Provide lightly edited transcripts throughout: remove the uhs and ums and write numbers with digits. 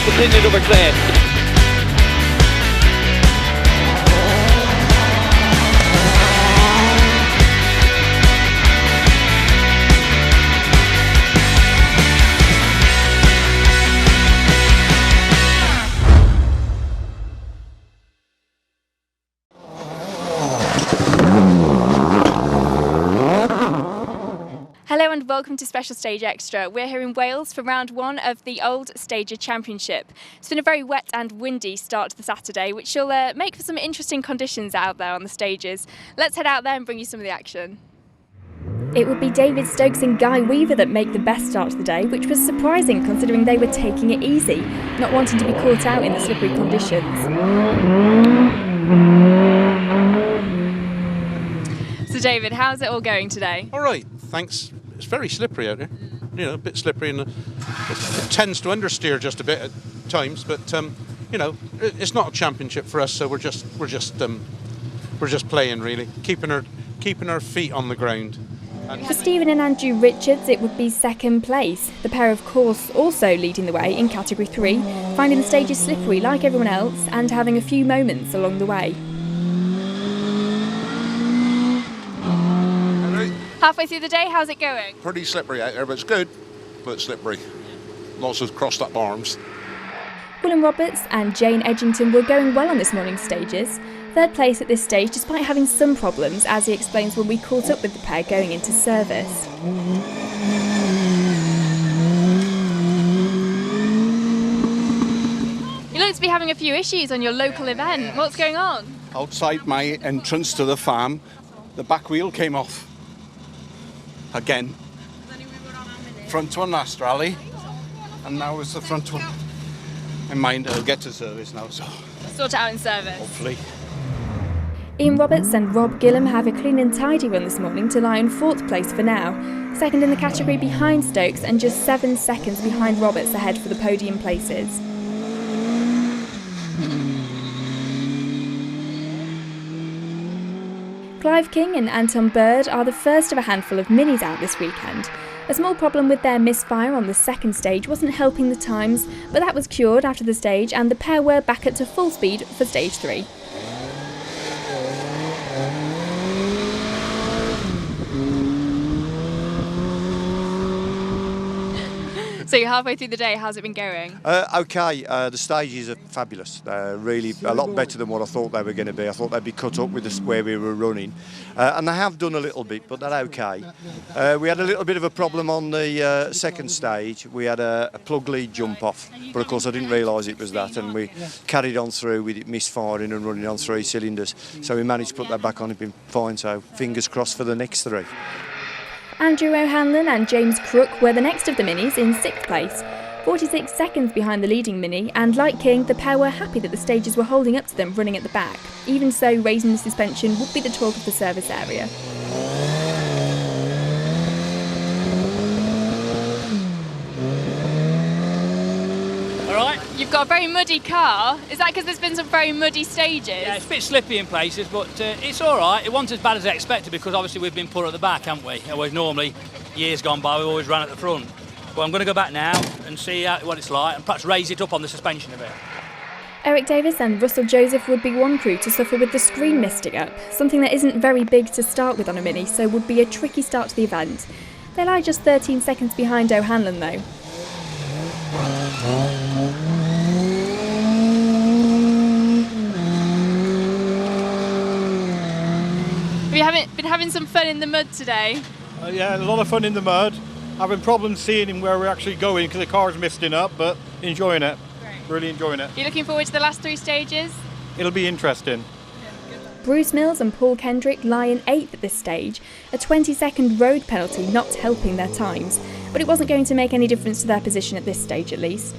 puts in over clear. Hello and welcome to Special Stage Extra. We're here in Wales for round one of the Old Stager Championship. It's been a very wet and windy start to the Saturday, which will make for some interesting conditions out there on the stages. Let's head out there and bring you some of the action. It would be David Stokes and Guy Weaver that make the best start to the day, which was surprising considering they were taking it easy, not wanting to be caught out in the slippery conditions. So David, how's it all going today? All right, thanks. It's very slippery out there, you know, a bit slippery, and it tends to understeer just a bit at times. But you know, it's not a championship for us, so we're just playing really, keeping our feet on the ground. For Stephen and Andrew Richards, it would be second place. The pair, of course, also leading the way in Category 3, finding the stages slippery like everyone else and having a few moments along the way. Halfway through the day, how's it going? Pretty slippery out there, but it's good, but slippery. Lots of crossed up arms. William Roberts and Jane Edgington were going well on this morning's stages. Third place at this stage, despite having some problems, as he explains when we caught up with the pair going into service. You look to be having a few issues on your local event. What's going on? Outside my entrance to the farm, the back wheel came off. Again. Front one last rally, and now it's the front one. In mind, it'll get to service now, so. Sort it out in service. Hopefully. Ian Roberts and Rob Gillam have a clean and tidy run this morning to lie in fourth place for now. Second in the category behind Stokes and just 7 seconds behind Roberts ahead for the podium places. Clive King and Anton Bird are the first of a handful of minis out this weekend. A small problem with their misfire on the second stage wasn't helping the times, but that was cured after the stage and the pair were back at full speed for stage 3. So you're halfway through the day, how's it been going? Okay, the stages are fabulous. They're really a lot better than what I thought they were going to be. I thought they'd be cut up with where we were running. And they have done a little bit, but they're okay. We had a little bit of a problem on the second stage. We had a plug lead jump off, but of course I didn't realise it was that, and we carried on through with it misfiring and running on 3 cylinders. So we managed to put that back on, it's been fine, so fingers crossed for the next 3. Andrew O'Hanlon and James Crook were the next of the minis in 6th place, 46 seconds behind the leading mini, and like King, the pair were happy that the stages were holding up to them running at the back. Even so, raising the suspension would be the talk of the service area. You've got a very muddy car. Is that because there's been some very muddy stages? Yeah, it's a bit slippy in places, but it's all right. It wasn't as bad as I expected because obviously we've been put at the back, haven't we? Always normally, years gone by, we always ran at the front. But I'm going to go back now and see what it's like and perhaps raise it up on the suspension a bit. Eric Davis and Russell Joseph would be one crew to suffer with the screen misting up, something that isn't very big to start with on a mini, so would be a tricky start to the event. They lie just 13 seconds behind O'Hanlon though. Have you been having some fun in the mud today? Yeah, a lot of fun in the mud. Having problems seeing where we're actually going because the car's misting up, but enjoying it. Great. Really enjoying it. Are you looking forward to the last 3 stages? It'll be interesting. Bruce Mills and Paul Kendrick lie in 8th at this stage, a 20-second road penalty not helping their times, but it wasn't going to make any difference to their position at this stage at least.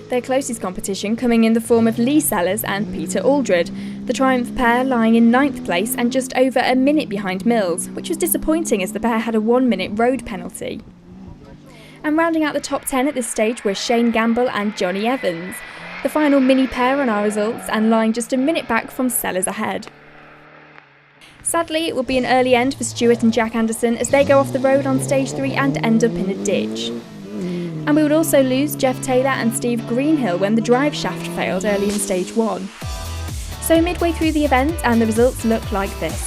Their closest competition coming in the form of Lee Sellers and Peter Aldred, the Triumph pair lying in 9th place and just over a minute behind Mills, which was disappointing as the pair had a 1-minute road penalty. And rounding out the top 10 at this stage were Shane Gamble and Johnny Evans, the final mini pair on our results and lying just a minute back from Sellers ahead. Sadly, it will be an early end for Stuart and Jack Anderson as they go off the road on stage 3 and end up in a ditch. And we would also lose Jeff Taylor and Steve Greenhill when the drive shaft failed early in stage 1. So midway through the event, and the results look like this.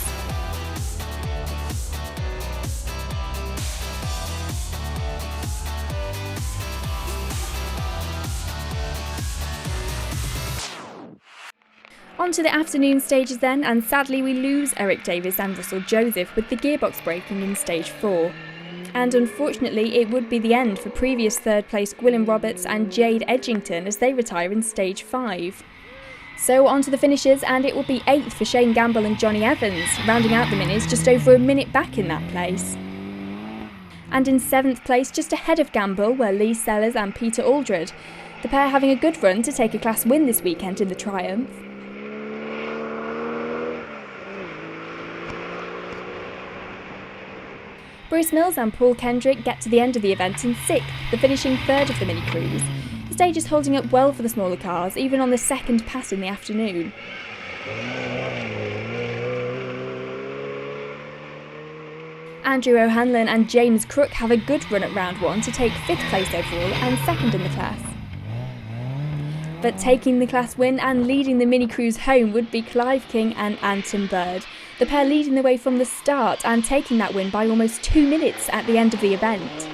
On to the afternoon stages then, and sadly we lose Eric Davis and Russell Joseph with the gearbox breaking in stage 4. And unfortunately it would be the end for previous third place Gwilym Roberts and Jade Edgington as they retire in stage 5. So on to the finishes, and it will be 8th for Shane Gamble and Johnny Evans, rounding out the minis just over a minute back in that place. And in 7th place, just ahead of Gamble, were Lee Sellers and Peter Aldred, the pair having a good run to take a class win this weekend in the Triumph. Bruce Mills and Paul Kendrick get to the end of the event in 6th, the finishing 3rd of the mini-cruise. The stage is holding up well for the smaller cars, even on the second pass in the afternoon. Andrew O'Hanlon and James Crook have a good run at round 1 to take 5th place overall and 2nd in the class. But taking the class win and leading the mini-cruise home would be Clive King and Anton Bird, the pair leading the way from the start and taking that win by almost 2 minutes at the end of the event.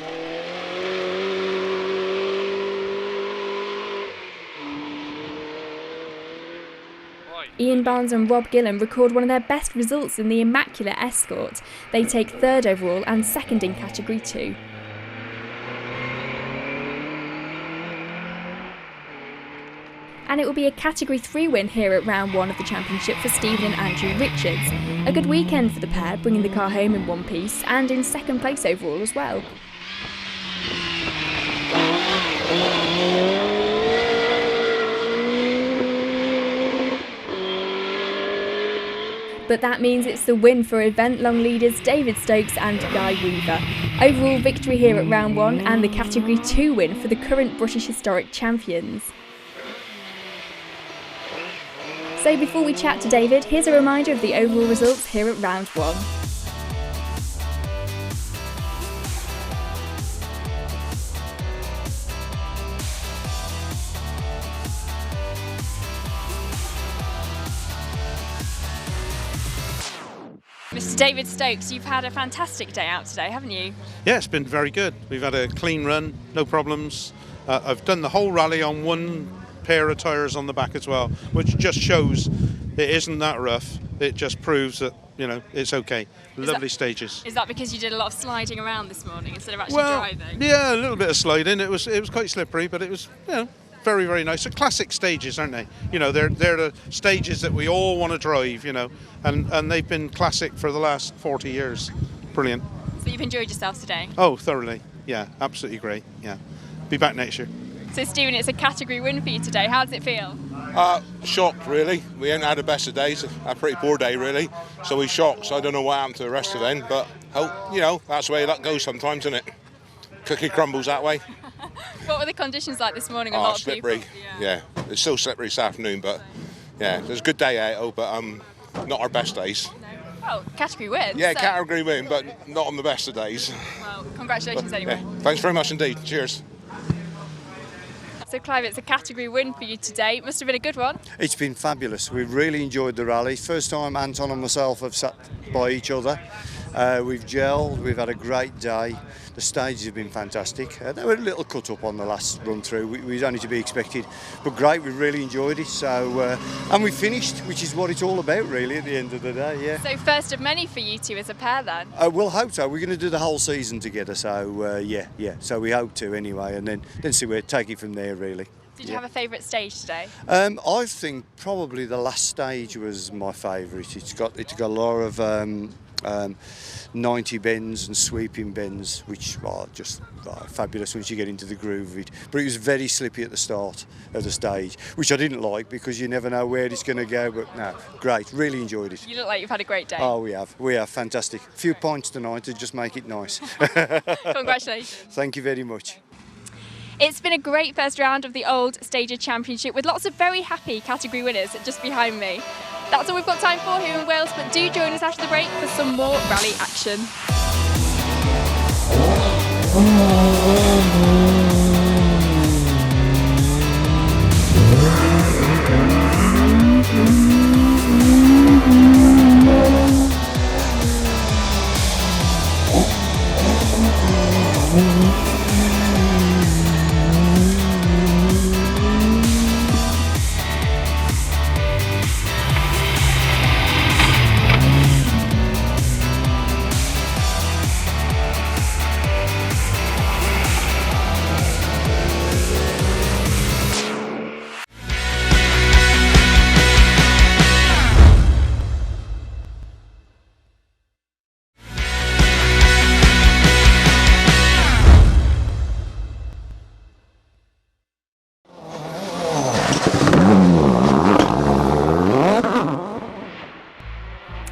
Ian Barnes and Rob Gillam record one of their best results in the Immaculate Escort. They take 3rd overall and 2nd in Category 2. And it will be a Category 3 win here at round 1 of the championship for Stephen and Andrew Richards. A good weekend for the pair, bringing the car home in one piece and in 2nd place overall as well. But that means it's the win for event-long leaders David Stokes and Guy Weaver. Overall victory here at round 1 and the Category 2 win for the current British Historic Champions. So before we chat to David, here's a reminder of the overall results here at round 1. Mr. David Stokes, you've had a fantastic day out today, haven't you? Yeah, it's been very good. We've had a clean run, no problems. I've done the whole rally on one pair of tyres on the back as well, which just shows it isn't that rough. It just proves that, you know, it's okay. Lovely stages. Is that because you did a lot of sliding around this morning instead of actually driving? Yeah, a little bit of sliding. It was quite slippery, but it was, you know, very, very nice. They're classic stages, aren't they? You know, they're the stages that we all want to drive, you know, and they've been classic for the last 40 years. Brilliant. So you've enjoyed yourself today? Oh, thoroughly. Yeah, absolutely great. Yeah. Be back next year. So Stephen, it's a category win for you today. How does it feel? Shocked, really. We ain't had the best of days. A pretty poor day, really. So we're shocked. So I don't know what happened to the rest of them, but you know, that's the way that goes sometimes, isn't it? Cookie crumbles that way. What were the conditions like this morning? Slippery. Yeah, it's still slippery this afternoon, but yeah, it was a good day out, but not our best days. No. Well, category win. Yeah, so. Category win, but not on the best of days. Well, congratulations anyway. Yeah, thanks very much indeed. Cheers. So Clive, it's a category win for you today. It must have been a good one. It's been fabulous. We've really enjoyed the rally. First time Anton and myself have sat by each other. We've gelled, we've had a great day. The stages have been fantastic. They were a little cut up on the last run through. We was only to be expected, but great. We really enjoyed it. So and we finished, which is what it's all about, really, at the end of the day. Yeah. So first of many for you two as a pair, then. We'll hope so. We're going to do the whole season together. So yeah. So we hope to anyway, and then see where take it from there, really. Did you have a favourite stage today? I think probably the last stage was my favourite. It's got a lot of 90 bends and sweeping bends, which are just fabulous once you get into the groove of it. But it was very slippy at the start of the stage, which I didn't like because you never know where it's going to go. But no, great, really enjoyed it. You look like you've had a great day. Oh, we have fantastic. A few points tonight to just make it nice. Congratulations. Thank you very much. It's been a great first round of the Old Stager Championship with lots of very happy category winners just behind me. That's all we've got time for here in Wales, but do join us after the break for some more rally action.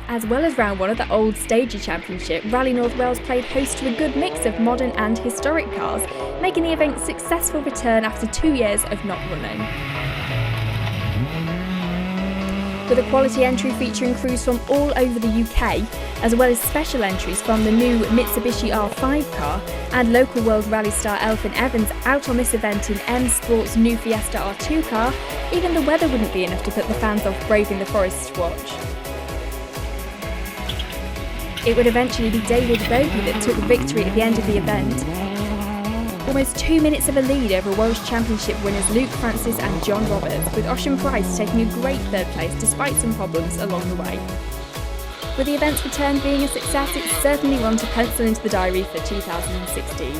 As well as round one of the Old Stager Championship, Rally North Wales played host to a good mix of modern and historic cars, making the event's successful return after 2 years of not running. With a quality entry featuring crews from all over the UK, as well as special entries from the new Mitsubishi R5 car and local World Rally star Elfyn Evans out on this event in M Sport's new Fiesta R2 car, even the weather wouldn't be enough to put the fans off braving the forest to watch. It would eventually be David Bogey that took victory at the end of the event. Almost 2 minutes of a lead over Welsh Championship winners Luke Francis and John Roberts, with Ocean Price taking a great third place despite some problems along the way. With the event's return being a success, it's certainly one to pencil into the diary for 2016.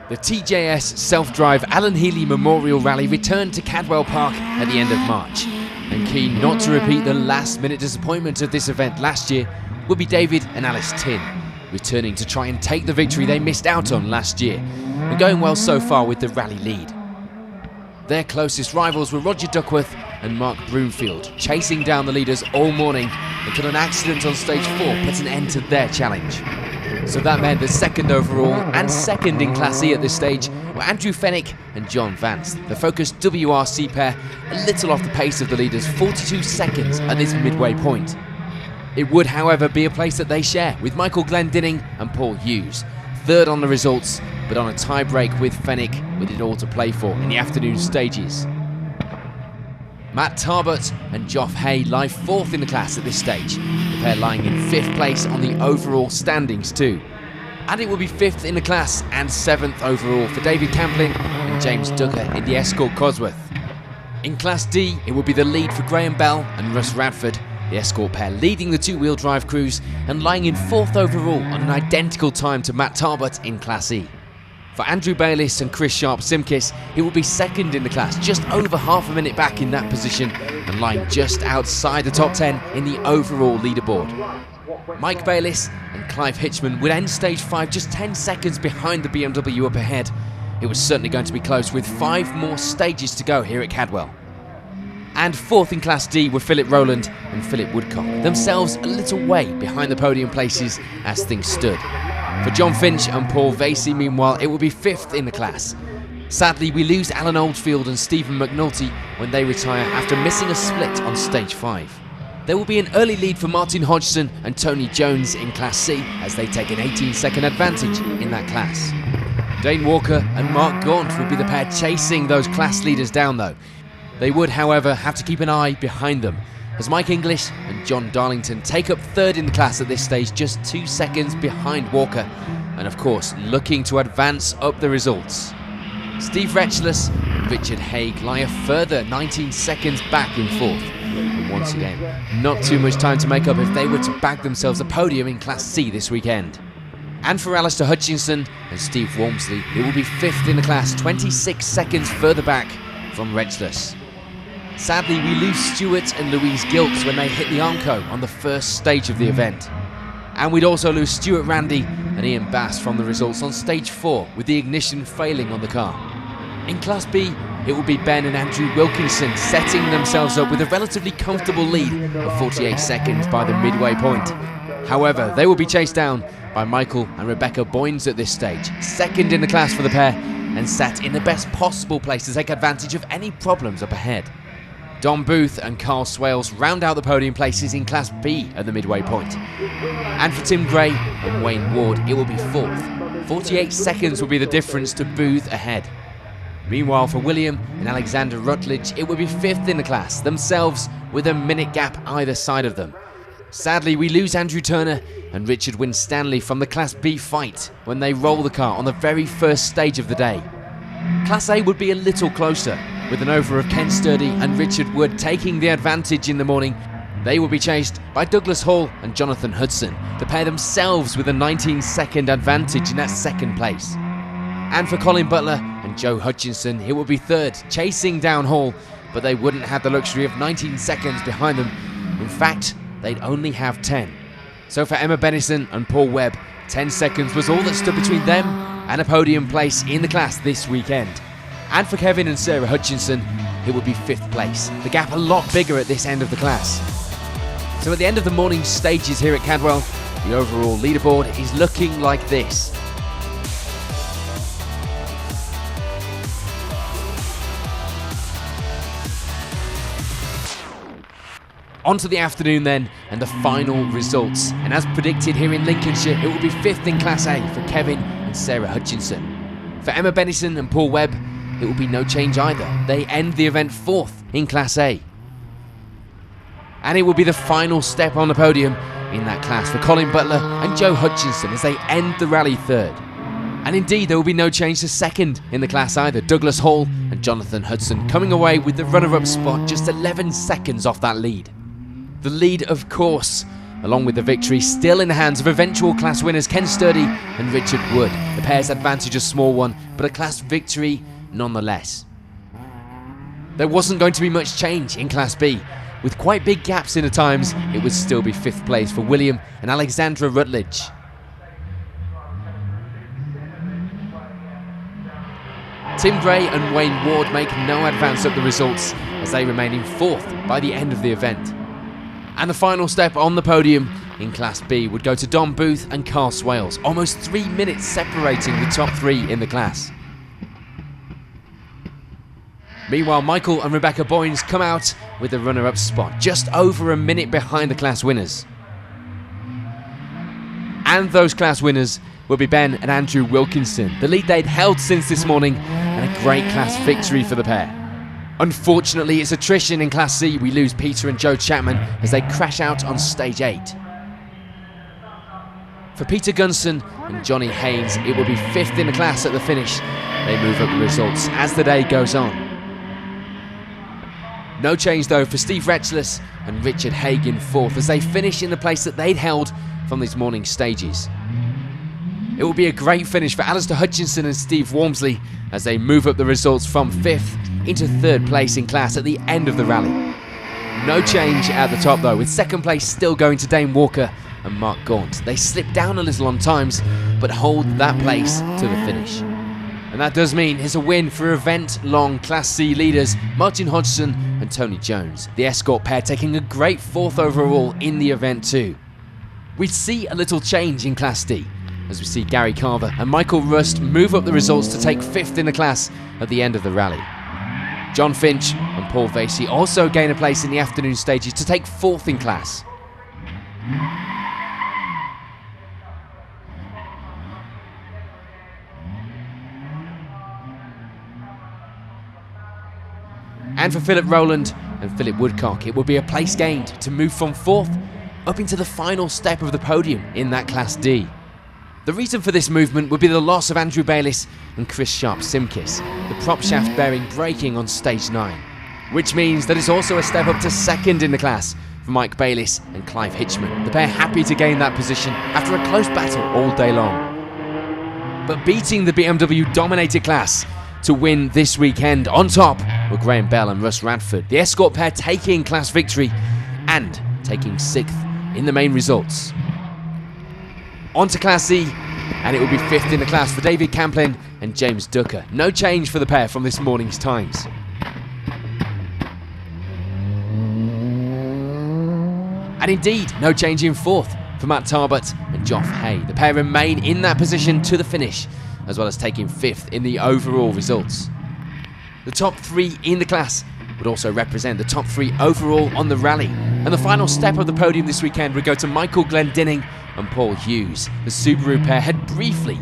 The TJS Self-Drive Alan Healy Memorial Rally returned to Cadwell Park at the end of March, and keen not to repeat the last-minute disappointment of this event last year will be David and Alice Tin, returning to try and take the victory they missed out on last year, and going well so far with the rally lead. Their closest rivals were Roger Duckworth and Mark Broomfield, chasing down the leaders all morning until an accident on stage 4 put an end to their challenge. So that meant the second overall and second in Class E at this stage were Andrew Fennick and John Vance, the focused WRC pair a little off the pace of the leaders, 42 seconds at this midway point. It would, however, be a place that they share with Michael Glendinning and Paul Hughes, third on the results, but on a tie-break with Fennick with it all to play for in the afternoon stages. Matt Tarbert and Geoff Hay lie fourth in the class at this stage, the pair lying in fifth place on the overall standings too. And it will be fifth in the class and seventh overall for David Camplin and James Ducker in the Escort Cosworth. In Class D, it will be the lead for Graham Bell and Russ Radford, the Escort pair leading the two-wheel drive crews and lying in fourth overall on an identical time to Matt Tarbert in Class E. For Andrew Bayliss and Chris Sharp-Simkis, it will be second in the class, just over half a minute back in that position and lying just outside the top 10 in the overall leaderboard. Mike Bayliss and Clive Hitchman would end stage 5 just 10 seconds behind the BMW up ahead. It was certainly going to be close with 5 more stages to go here at Cadwell. And fourth in Class D were Philip Rowland and Philip Woodcock, themselves a little way behind the podium places as things stood. For John Finch and Paul Vasey, meanwhile, it will be fifth in the class. Sadly, we lose Alan Oldfield and Stephen McNulty when they retire after missing a split on stage 5. There will be an early lead for Martin Hodgson and Tony Jones in Class C as they take an 18-second advantage in that class. Dane Walker and Mark Gaunt will be the pair chasing those class leaders down though. They would, however, have to keep an eye behind them, as Mike English and John Darlington take up third in the class at this stage, just 2 seconds behind Walker, and of course looking to advance up the results. Steve Retchless and Richard Haig lie a further 19 seconds back in fourth, and once again, not too much time to make up if they were to bag themselves a podium in Class C this weekend. And for Alistair Hutchinson and Steve Walmsley, it will be fifth in the class, 26 seconds further back from Retchless. Sadly, we lose Stuart and Louise Gilks when they hit the Armco on the first stage of the event. And we'd also lose Stuart Randy and Ian Bass from the results on stage 4 with the ignition failing on the car. In Class B, it will be Ben and Andrew Wilkinson setting themselves up with a relatively comfortable lead of 48 seconds by the midway point. However, they will be chased down by Michael and Rebecca Boynes at this stage, second in the class for the pair, and sat in the best possible place to take advantage of any problems up ahead. Don Booth and Carl Swales round out the podium places in Class B at the midway point. And for Tim Gray and Wayne Ward, it will be fourth. 48 seconds will be the difference to Booth ahead. Meanwhile, for William and Alexander Rutledge, it will be fifth in the class, themselves with a minute gap either side of them. Sadly, we lose Andrew Turner and Richard Winstanley from the Class B fight when they roll the car on the very first stage of the day. Class A would be a little closer, with an over of Ken Sturdy and Richard Wood taking the advantage in the morning. They will be chased by Douglas Hall and Jonathan Hudson, the pair themselves with a 19-second advantage in that second place. And for Colin Butler and Joe Hutchinson, it will be third, chasing down Hall, but they wouldn't have the luxury of 19 seconds behind them. In fact, they'd only have 10. So for Emma Bennison and Paul Webb, 10 seconds was all that stood between them and a podium place in the class this weekend. And for Kevin and Sarah Hutchinson, it would be fifth place, the gap a lot bigger at this end of the class. So at the end of the morning stages here at Cadwell, the overall leaderboard is looking like this. On to the afternoon then, and the final results. And as predicted here in Lincolnshire, it will be fifth in Class A for Kevin and Sarah Hutchinson. For Emma Bennison and Paul Webb, it will be no change either. They end the event fourth in Class A. And it will be the final step on the podium in that class for Colin Butler and Joe Hutchinson as they end the rally third. And indeed, there will be no change to second in the class either. Douglas Hall and Jonathan Hudson coming away with the runner-up spot just 11 seconds off that lead. The lead, of course, along with the victory, still in the hands of eventual class winners Ken Sturdy and Richard Wood. The pair's advantage a small one, but a class victory nonetheless. There wasn't going to be much change in Class B. With quite big gaps in the times, it would still be fifth place for William and Alexandra Rutledge. Tim Gray and Wayne Ward make no advance up the results as they remain in fourth by the end of the event. And the final step on the podium in Class B would go to Don Booth and Carl Swales, almost 3 minutes separating the top three in the class. Meanwhile, Michael and Rebecca Boynes come out with the runner-up spot, just over a minute behind the class winners. And those class winners will be Ben and Andrew Wilkinson, the lead they'd held since this morning, and a great class victory for the pair. Unfortunately, it's attrition in Class C. We lose Peter and Joe Chapman as they crash out on stage 8. For Peter Gunson and Johnny Haynes, it will be fifth in the class at the finish. They move up the results as the day goes on. No change though for Steve Retchless and Richard Hagan fourth as they finish in the place that they'd held from these morning stages. It will be a great finish for Alistair Hutchinson and Steve Walmsley as they move up the results from fifth into third place in class at the end of the rally. No change at the top though, with second place still going to Dane Walker and Mark Gaunt. They slip down a little on times, but hold that place to the finish. And that does mean it's a win for event-long Class C leaders Martin Hodgson and Tony Jones. The Escort pair taking a great fourth overall in the event too. We'd see a little change in Class D, as we see Gary Carver and Michael Rust move up the results to take fifth in the class at the end of the rally. John Finch and Paul Vasey also gain a place in the afternoon stages to take fourth in class. And for Philip Rowland and Philip Woodcock, it will be a place gained to move from fourth up into the final step of the podium in that Class D. The reason for this movement would be the loss of Andrew Bayliss and Chris Sharp-Simkis, the prop shaft bearing breaking on stage 9, which means that it's also a step up to second in the class for Mike Bayliss and Clive Hitchman, the pair happy to gain that position after a close battle all day long. But beating the BMW dominated class to win this weekend on top were Graham Bell and Russ Radford, the Escort pair taking class victory and taking 6th in the main results. On to Class C, and it will be 5th in the class for David Camplin and James Ducker. No change for the pair from this morning's times. And indeed, no change in 4th for Matt Tarbert and Geoff Hay. The pair remain in that position to the finish, as well as taking 5th in the overall results. The top 3 in the class would also represent the top 3 overall on the rally. And the final step of the podium this weekend would go to Michael Glendinning and Paul Hughes. The Subaru pair had briefly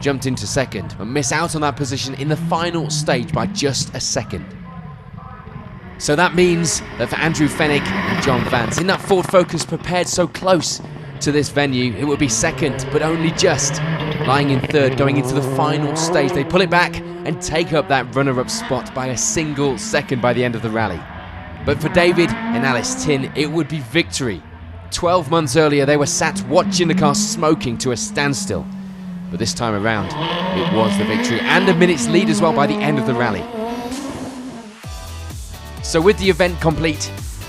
jumped into 2nd, but miss out on that position in the final stage by just a second. So that means that for Andrew Fennick and John Vance, in that Ford Focus prepared so close to this venue, it would be 2nd, but only just, lying in 3rd going into the final stage. They pull it back and take up that runner-up spot by a single second by the end of the rally. But for David and Alice Tin, it would be victory. 12 months earlier, they were sat watching the car smoking to a standstill. But this time around, it was the victory, and a minute's lead as well by the end of the rally. So with the event complete,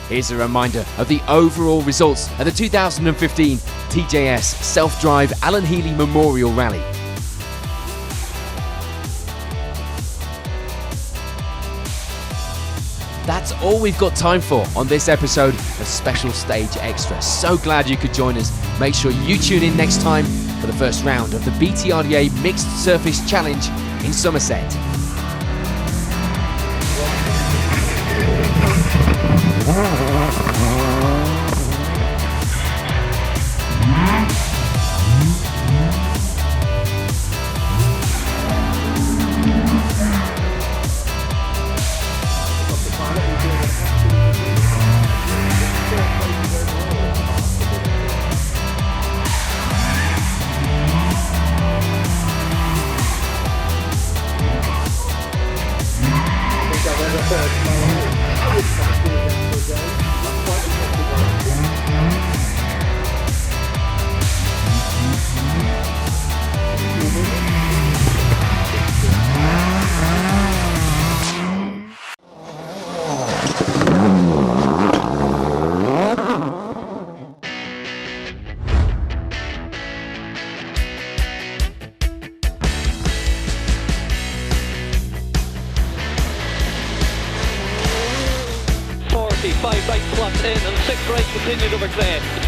here's a reminder of the overall results at the 2015 TJS Self-Drive Alan Healy Memorial Rally. That's all we've got time for on this episode of Special Stage Extra. So glad you could join us. Make sure you tune in next time for the first round of the BTRDA Mixed Surface Challenge in Somerset. Five right flat in and 6 right continued over clear.